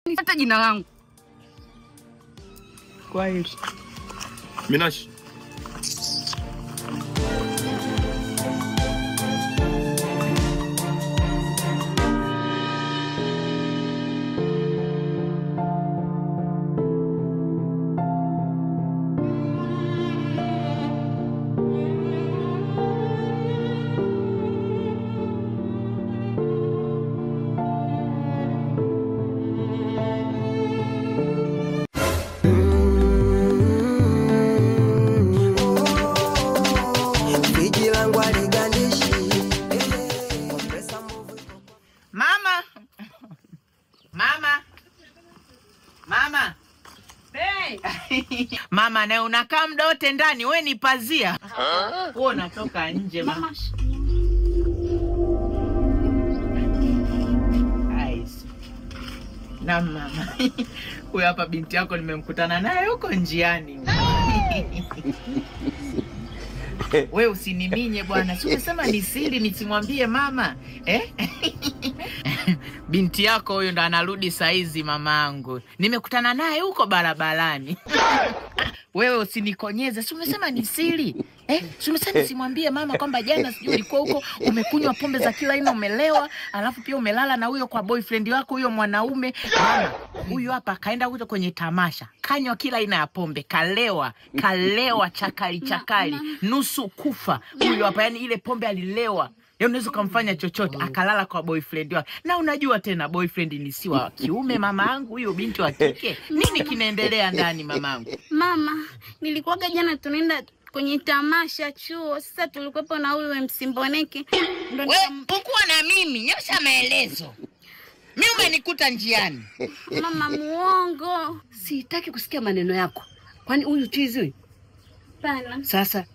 Hata jina langu. Kwa hiyo Minash. Mama na unakaa muda wote ndani, wewe ni pazia. Wewe unatoka nje mama. Nice. Na mama. Huyu hapa binti yako nimemkutana naye huko njiani. Wewe usiniminye bwana. Si umesema ni siri nisimwambie mama? Binti yako huyo ndo anarudi saizi mamangu. Nimekutana naye huko barabarani. Wewe usinikonyeze. Si umesema ni siri? Si umesema nisimwambie mama kwamba jana sijui ulikuwa huko umekunywa pombe za kila aina, umelewa, alafu pia umelala na huyo kwa boyfriend wako huyo mwanaume. Mama, huyu hapa kaenda huko kwenye tamasha. Kanywa kila aina ya pombe, kalewa chakali, nusu kufa. Huyo hapa yani ile pombe alilewa. Unaweza kumfanya chochote, akalala kwa boyfriend wake. Na unajua tena boyfriend ni si wa kiume mamangu, huyo binti wa kike. Nini kinaendelea ndani mamangu? Mama, nilikuwaga jana tunaenda kwenye tamasha chuo. Sasa tulikuwepo na huyu Msimboneke. Wewe ukuwa na mimi, nyosha maelezo. Mimi umenikuta njiani. Mama muongo. Sitaki kusikia maneno yako. Kwani huyu chizi huyu? Pana. Sasa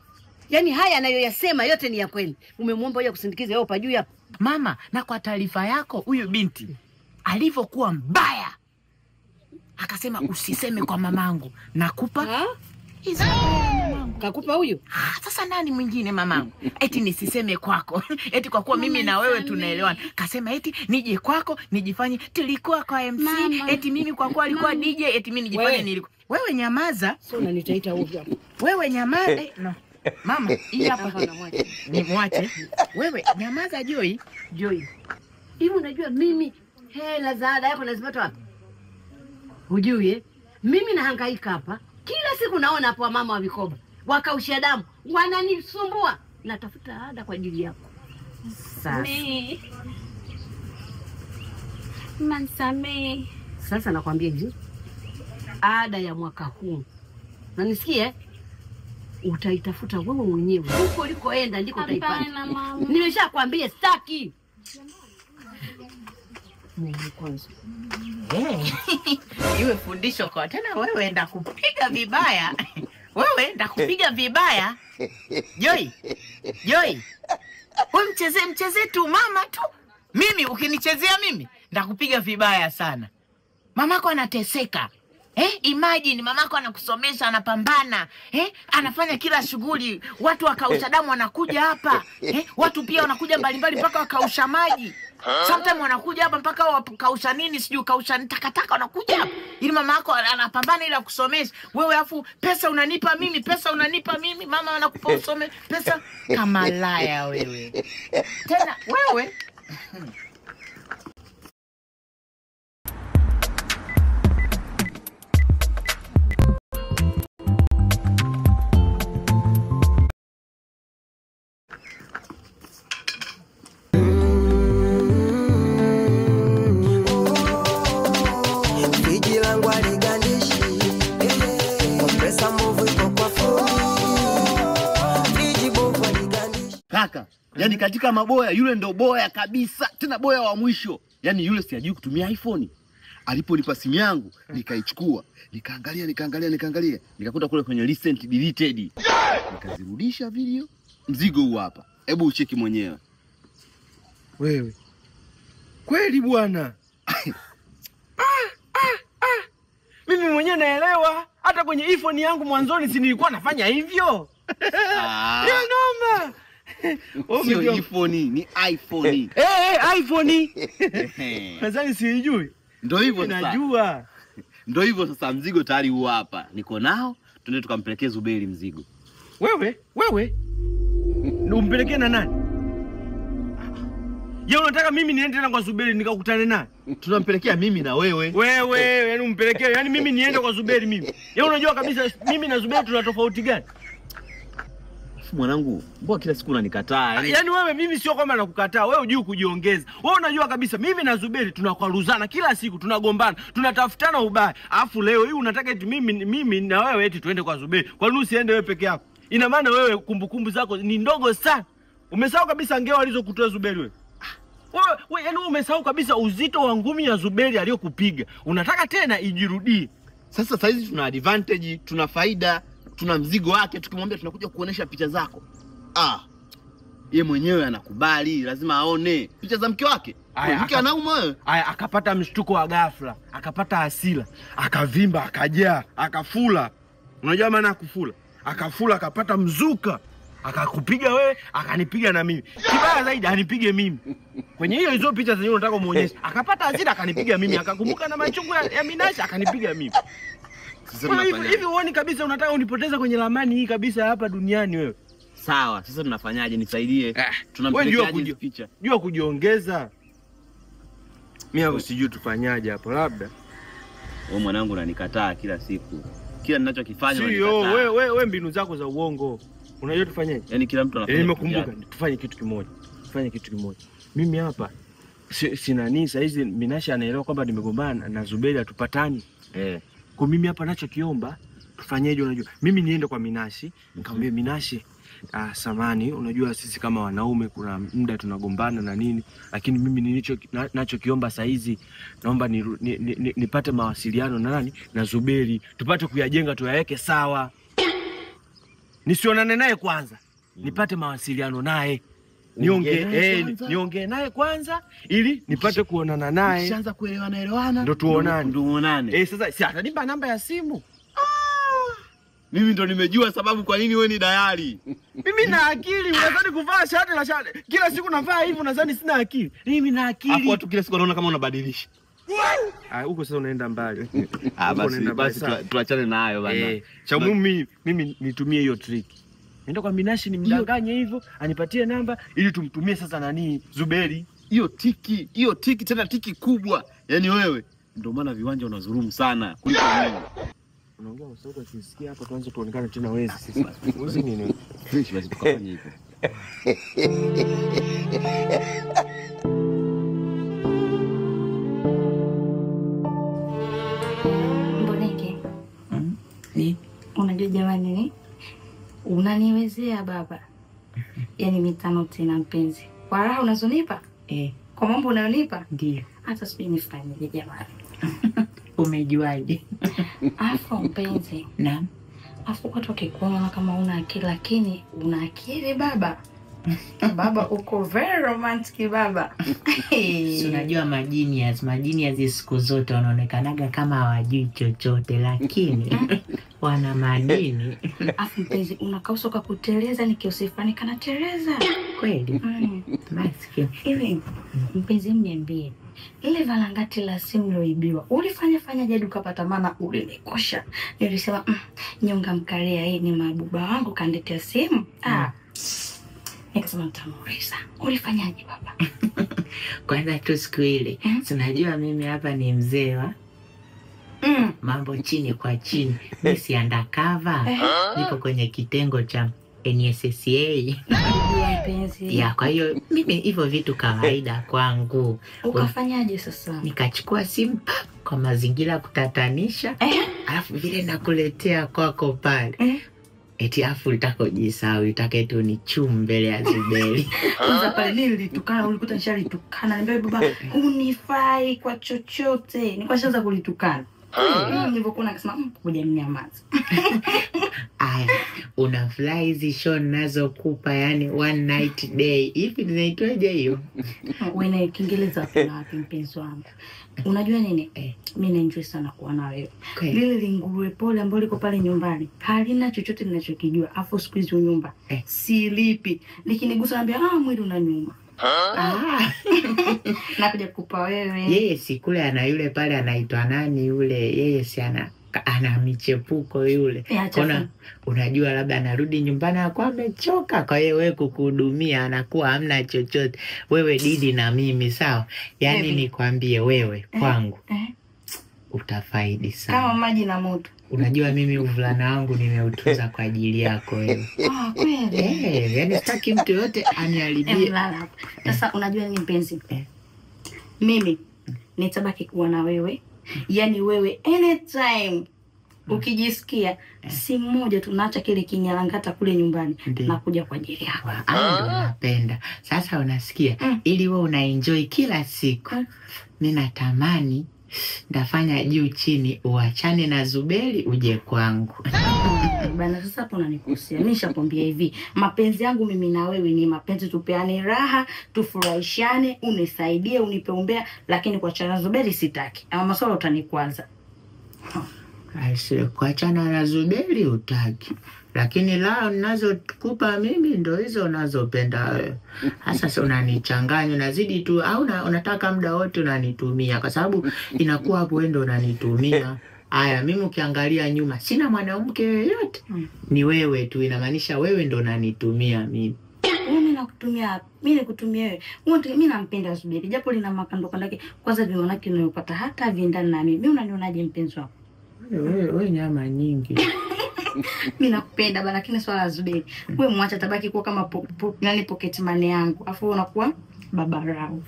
yani haya anayoyasema yote ni ya kweli. Umemwomba yeye kusindikiza yeye pa juu hapo. Mama, na kwa taarifa yako huyu binti alivyokuwa mbaya akasema usiseme kwa mamangu. Nakupa hizo mamangu. Kakupa huyu? Sasa nani mwingine mamangu? Eti nisiseme kwako. Eti kwa kuwa mimi na wewe tunaelewana. Kasema eti nije kwako nijifanye tulikuwa kwa MC. Mama. Eti mimi kwa kuwa alikuwa DJ eti mimi nijifanye nilikuwa. Wewe nyamaza. Sio unanitaita ovyo hapo. Wewe nyamaza. No. Mama, hii hapa ni mwache. Wewe nyamaza Joy. Hivi unajua mimi hela za ada yako nazipata wapi? Hujui Mimi nahangaika hapa. Kila siku naona hapo mama wa vikoba. Wakausha damu, wananisumbua. Natafuta ada kwa ajili yako. Sasa. Mansamee. Sasa nakwambia hivi. Ada ya mwaka huu. Unanisikia? Utaitafuta wewe mwenyewe. Huko ulikoenda ndiko utaipata. Nimeshakwambia sitaki. Mimi kwanza. Iwe fundisho kwa tena wewe enda kupiga vibaya. Wewe enda kupiga vibaya. Joy. Wewe mcheze tu mama tu. Mimi ukinichezea mimi ndakupiga vibaya sana. Mamako anateseka. Imagine mamako anakusomesha, anapambana, anafanya kila shughuli, watu wakausha damu wanakuja hapa, watu pia wanakuja mbalimbali mpaka wakausha maji. Sometimes wanakuja hapa mpaka wakausha nini sijui kausha takataka wanakuja hapa. Ili mamako anapambana ili akusomeshe. Wewe afu pesa unanipa mimi, mama anakupa usome pesa kama laya wewe. Tena wewe Kaka, yani katika maboya yule ndo boya kabisa, tena boya wa mwisho. Yani yule sijui kutumia iPhone. Aliponipa simu yangu, nikaichukua, nikaangalia, nikakuta kule kwenye recent deleted. Nikazirudisha video. Mzigo huu hapa. Hebu ucheki mwenyewe. Wewe. Kweli bwana. Mimi mwenyewe naelewa. Hata kwenye iPhone yangu mwanzoni si nilikuwa nafanya hivyo. Ya noma. Sio iPhone, ni iPhone. iPhone. Nadhani sijui. Ndio hivyo sasa. Najua. Ndio hivyo sasa, mzigo tayari huu hapa. Niko nao, twende tukampelekee Zuberi mzigo. Wewe? Umpelekee na nani? Je, unataka mimi niende tena kwa Zuberi nikakutane naye? Tunampelekea mimi na wewe. Wewe, yaani umpelekee, yaani mimi niende kwa Zuberi mimi. Yeye unajua kabisa mimi na Zuberi tuna tofauti gani? Mwanangu, mbona kila siku unanikataa? Yaani wewe, mimi sio kwamba nakukataa, wewe hujui kujiongeza. Wewe unajua kabisa mimi na Zuberi tunakwaruzana kila siku, tunagombana, tunatafutana ubaya. Alafu leo hii unataka eti mimi na wewe eti tuende kwa Zuberi. Kwa nini usiende wewe peke yako? Ina maana wewe kumbukumbu zako ni ndogo sana. Umesahau kabisa ngeo alizokutoa Zuberi wewe. Wewe yaani umesahau kabisa uzito wa ngumi ya Zuberi aliyokupiga. Unataka tena ijirudie. Sasa hizi tuna advantage, tuna faida, tuna mzigo wake. Tukimwambia tunakuja kuonesha picha zako, yeye mwenyewe anakubali, lazima aone picha za mke wake. Mke anauma wewe. Aya, akapata mshtuko wa ghafla, akapata hasira, akavimba, akajaa, akafula. Unajua maana kufula? Akafula, akapata mzuka, akakupiga wewe, akanipiga na mimi. Kibaya zaidi anipige mimi. Kwenye hizo picha zenyewe unataka muonyeshe. Akapata hasira, akanipiga mimi, akakumbuka na machungu ya Minasha, akanipiga mimi. Sasa hivi uone kabisa unataka unipoteza kwenye ramani hii kabisa hapa duniani wewe. Sawa, sasa tunafanyaje? Nisaidie. Tunampelekaje hizo picha? Jua kujiongeza. Mimi hapo sijui tufanyaje hapo labda. Wewe mwanangu unanikataa kila siku. Kila ninachokifanya unanikataa. Sio, wewe mbinu zako za uongo. Unajua tufanyaje? Yaani kila mtu anafanya. Nimekumbuka, tufanye kitu kimoja. Mimi hapa sina nini saa hizi Minasha anaelewa kwamba nimegombana na Zuberi atupatani. Kwa mimi hapa nachokiomba tufanyeje unajua? Mimi niende kwa Minashi, nikamwambia Minashi, samani, unajua sisi kama wanaume kuna muda tunagombana na nini, lakini mimi nachokiomba saa hizi naomba nipate mawasiliano na nani? Na Zuberi, tupate kuyajenga, tuyaweke sawa. Nisionane naye kwanza. Nipate mawasiliano naye. Niongee naye kwanza ili nipate kuonana naye. Kishaanza kuelewana ndo tuonane. Sasa si atanipa namba ya simu. Mimi ndo nimejua sababu kwa nini wewe ni dayari. Mimi na akili, unadhani kuvaa shati la shati kila siku navaa hivi unadhani sina akili? Mimi na akili. Hapo watu kila siku wanaona kama unabadilisha. Huko sasa unaenda mbali. Basi tuachane na hayo bana. Cha mimi nitumie hiyo trick. Nenda kwa Minashi nimdanganye hivyo, anipatie namba ili tumtumie sasa nani Zuberi. Hiyo tiki tena tiki kubwa. Yaani wewe ndio maana viwanja unazurumu sana kuliko mimi. Unaongea usauti ukisikia hapa tuanze tuonekane tena wezi sisi. Uzi nini? Fresh basi tukafanye hivyo. Mboneke. Unajua jamani ni? Unaniwezea baba. Yaani mitano tena mpenzi. Kwa raha unazonipa? Kwa mambo unayonipa? Ndio. Hata sijui nifanyeje jamani. Umejuaje? Afu mpenzi. Naam. Afu watu wakikuona kama una akili lakini una akili baba. Baba uko very romantic baba. Unajua majini siku zote wanaonekanaga kama hawajui chochote lakini wana madini. Afu mpenzi unakausa kwa kuteleza nikiusifani kana teleza. Kweli? Basi hivi mpenzi mniambie. Ile valangati la simu loibiwa. Ulifanya jadi ukapata maana ulinikosha. Nilisema nyonga mkaria hii ni mabuba wangu kandetea simu. Nikasema nitamuuliza. Ulifanyaje baba? Kwanza tu siku ile. Tunajua mimi hapa ni mzee wa mambo chini kwa chini. Mimi si undercover. Niko kwenye kitengo cha NSSA. Ya, kwa hiyo mimi hivyo vitu kawaida kwangu. Ukafanyaje sasa? Nikachukua simu kwa mazingira kutatanisha. Alafu vile nakuletea kwako pale. Eti afu utakojisahau utakaetu ni chumbele ya Zuberi. Kwanza pale nilitukana, ulikuta nishalitukana. Niambia baba unifai kwa chochote. Nikashaanza kulitukana. Nilipokuwa nakasema ngoja mnyamaze. Aya, unafly hizi show nazokupa yani one night day. Hivi zinaitwaje hiyo? Wewe na Kiingereza kuna wapi mpenzi wangu? Unajua nini? Mimi naenjoy sana kuwa na wewe. Lile linguruwe pole ambalo liko pale nyumbani halina chochote ninachokijua. Afu siku hizo nyumba silipi. Nikinigusa naambia mwili unaniuma. Ah, Nakuja kukupa wewe. yeye si kule ana yule pale anaitwa nani yule, yeye si ana michepuko yule. Kuna unajua labda anarudi nyumbani akawa amechoka, kwa hiyo wewe kukuhudumia anakuwa hamna chochote. Wewe Didi na mimi sawa? Yaani nikwambie wewe kwangu utafaidi sana. Kama maji na moto. Unajua mimi uvulana wangu nimeutunza kwa ajili yako wewe. Kweli? Yaani sitaki mtu yote aniharibie. Sasa unajua nini mpenzi? Mimi nitabaki kuwa na wewe. Yaani wewe anytime ukijisikia simu moja tunaacha kile kinyalangata kule nyumbani na kuja kwa ajili yako. Ndio napenda. Sasa unasikia ili wewe unaenjoy kila siku. Mimi natamani ndafanya juu chini uachane na Zuberi uje kwangu. Bana sasa hapo unanikosea. Mimi nishakwambia hivi, mapenzi yangu mimi na wewe ni mapenzi tupeane raha, tufurahishane, unisaidie, unipe umbea, lakini kuachana na Zuberi sitaki. Ama maswala utanikwaza. Aise, kuachana na Zuberi utaki. Lakini lao ninazokupa mimi ndo hizo unazopenda wewe. Sasa unanichanganya, unazidi tu au unataka muda wote unanitumia kwa sababu inakuwa hapo wewe ndo unanitumia. Aya, mimi ukiangalia nyuma sina mwanamke yoyote. Ni wewe tu, inamaanisha wewe ndo unanitumia mimi. Mimi nakutumia, mimi nikutumia wewe. Mimi nampenda Zuberi japo lina makando kandake. Kwanza viona yake unayopata hata viendana na mimi. Mimi unanionaje mpenzi wako? Wewe nyama nyingi. Mimi nakupenda bana, lakini swala la Zuberi wewe mwacha tabaki kuwa kama pocket money yangu. Afu unakuwa babarao.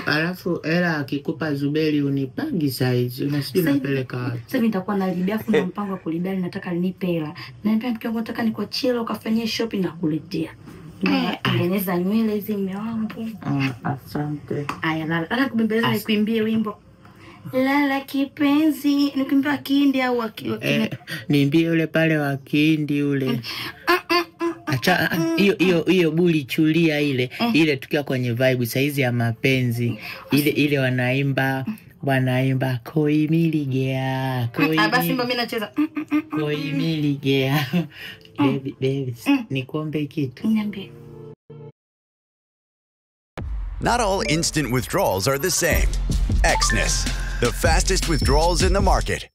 Alafu hela akikupa Zuberi unipangi saizi. Unasije unapeleka wapi? Sasa nitakuwa nalibia afu na mpango wa kulibia nataka nipe hela. Naambia mke wangu nataka nikuachie leo ukafanyie shopping na kuletea. Tengeneza nywele hizi mume wangu. Asante. Aya lala kubembeleza nikuimbie wimbo. Lala kipenzi, nikimbia Kihindi au niimbie yule pale wa Kihindi yule. Acha hiyo buli chulia ile tukiwa kwenye vibe saizi ya mapenzi. Ile wanaimba koi miligea. Basi mimi nacheza. Koi miligea. Baby, nikuombe kitu. Niambie. Not all instant withdrawals are the same. Exness, the fastest withdrawals in the market.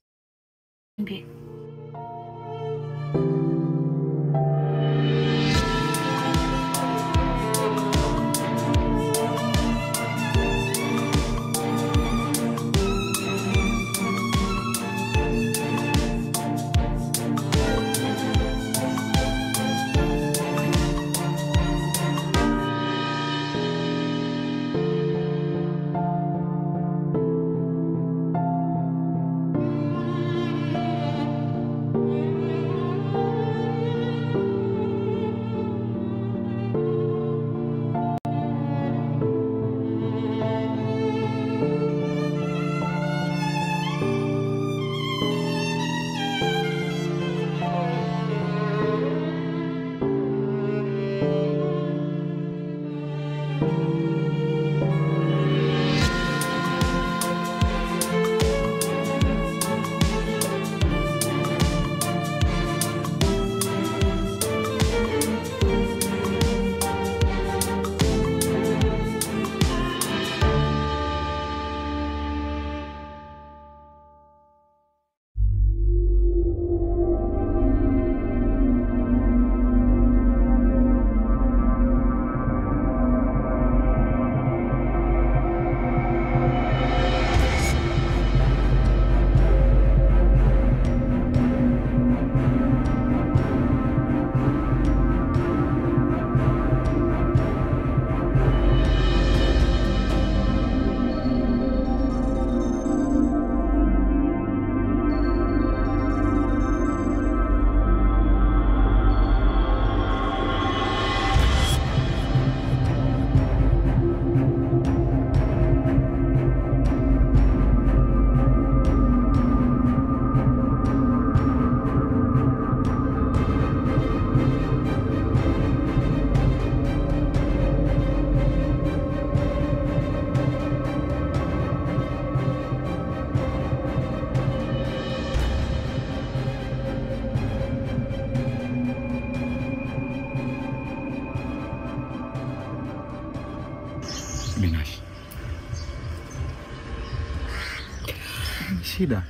Shida.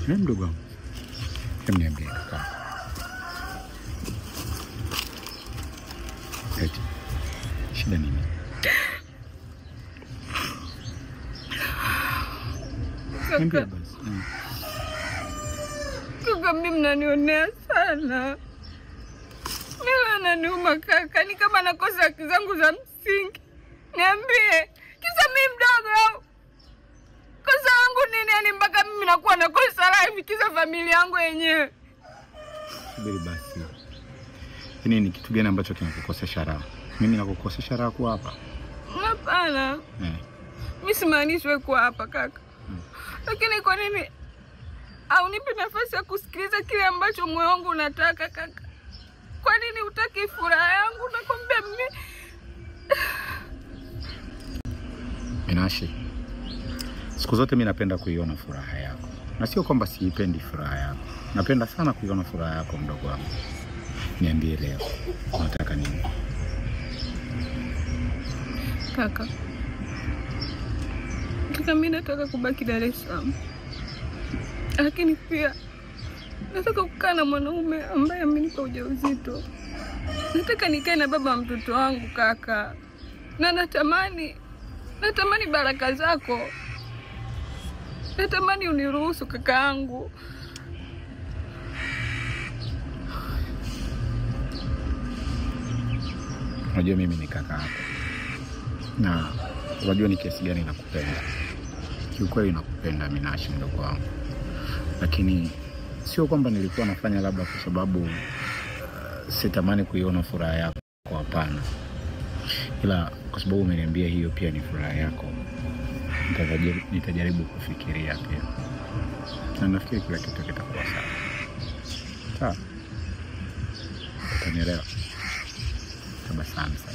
Mdogo wangu. Niambie kaka. Eti. Shida nini? Kaka. Kaka, mimi mnanionea sana. Mimi ananiuma kaka, ni kama nakosa haki zangu za msingi. Niambie, kisa mimi mdogo. Kosa wangu nini yani mpaka mimi nakuwa nakosa life kisa familia yangu yenyewe? Subiri basi. Hii ni kitu gani ambacho kinakukosesha raha? Mimi nakukosesha raha kuwa hapa? Hapana. Mimi simaanishi wewe kuwa hapa kaka. Lakini kwa nini haunipi nafasi ya kusikiliza kile ambacho moyo wangu unataka kaka? Kwa nini hutaki furaha yangu? Nakwambia mimi Minashi. Siku zote mimi napenda kuiona furaha yako. Na sio kwamba siipendi furaha yako. Napenda sana kuiona furaha yako mdogo wangu. Niambie leo, unataka nini? Kaka. Kaka, mimi nataka kubaki Dar es Salaam. Lakini pia nataka kukaa na mwanaume ambaye amenipa ujauzito. Nataka nikae na baba mtoto wangu kaka. Na natamani baraka zako. Natamani uniruhusu kaka yangu. Unajua mimi ni kaka yako. Na unajua ni kiasi gani nakupenda. Kiukweli nakupenda Minashi mdogo wangu. Lakini sio kwamba nilikuwa nafanya labda kwa sababu sitamani kuiona furaha yako, hapana. Ila kwa sababu umeniambia hiyo pia ni furaha yako, nitajaribu kufikiria pia. Na nafikiri kila kitu kitakuwa sawa. Sawa. Utanielewa. Tabasamu sasa.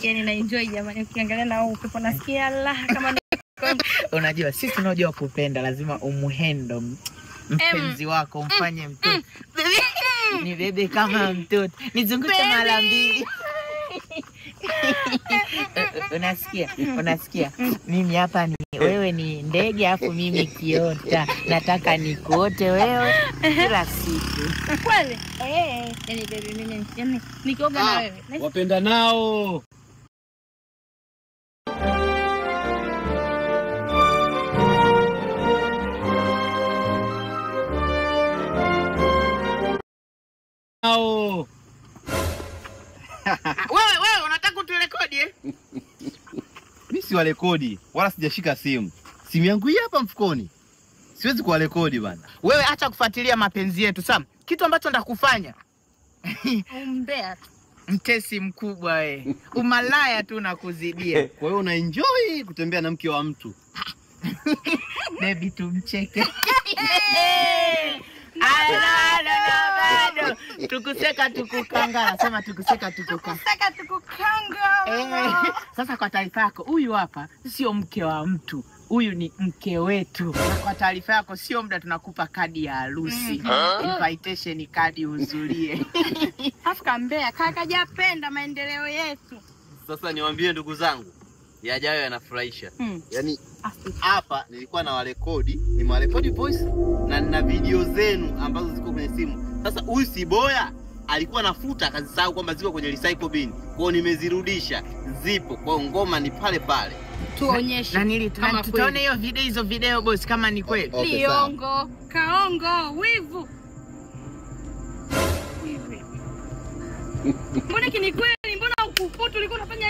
Yani na enjoy jamani, ukiangalia na upepo nasikia Allah kama Unajua sisi tunajua kupenda, lazima umuhendo mpenzi wako, umfanye mtoto. Ni bebe kama mtoto. Nizungushe mara mbili. Unasikia? Mimi hapa ni wewe ni ndege afu mimi kiota. Nataka nikuote wewe kila siku. kweli. Yani baby mimi nikioga na wewe. Wapenda nao. Wewe unataka kuturekodi eh? Mimi si warekodi, wala sijashika simu. Simu yangu hii hapa mfukoni. Siwezi kuwarekodi bana. Wewe acha kufuatilia mapenzi yetu, Sam. Kitu ambacho ndakufanya. Umbea. Mtesi mkubwa wewe. Umalaya tu nakuzidia. Kwa hiyo una enjoy kutembea na mke wa mtu. Baby tumcheke. Bado. Tukuseka tukukanga. Nasema tukuseka tukukanga. Sasa kwa taarifa yako, huyu hapa sio mke wa mtu. Huyu ni mke wetu. Na kwa taarifa yako, sio muda tunakupa kadi ya harusi. Invitation kadi uzulie. Afika Mbeya kaka japenda maendeleo yetu. Sasa niwaambie ndugu zangu, yajayo yanafurahisha. Yaani hapa nilikuwa na warekodi, ni warekodi voice na nina video zenu ambazo ziko kwenye simu. Sasa huyu si boya alikuwa anafuta akazisahau kwamba ziko kwenye recycle bin. Kwao nimezirudisha, zipo. Kwa ngoma ni pale pale. Tuonyeshe. Na nilitaka tutaone hizo video boss kama ni kweli. Okay, Liongo, kaongo, wivu. Mbona kini kweli? Mbona ukuputu ulikuwa unafanya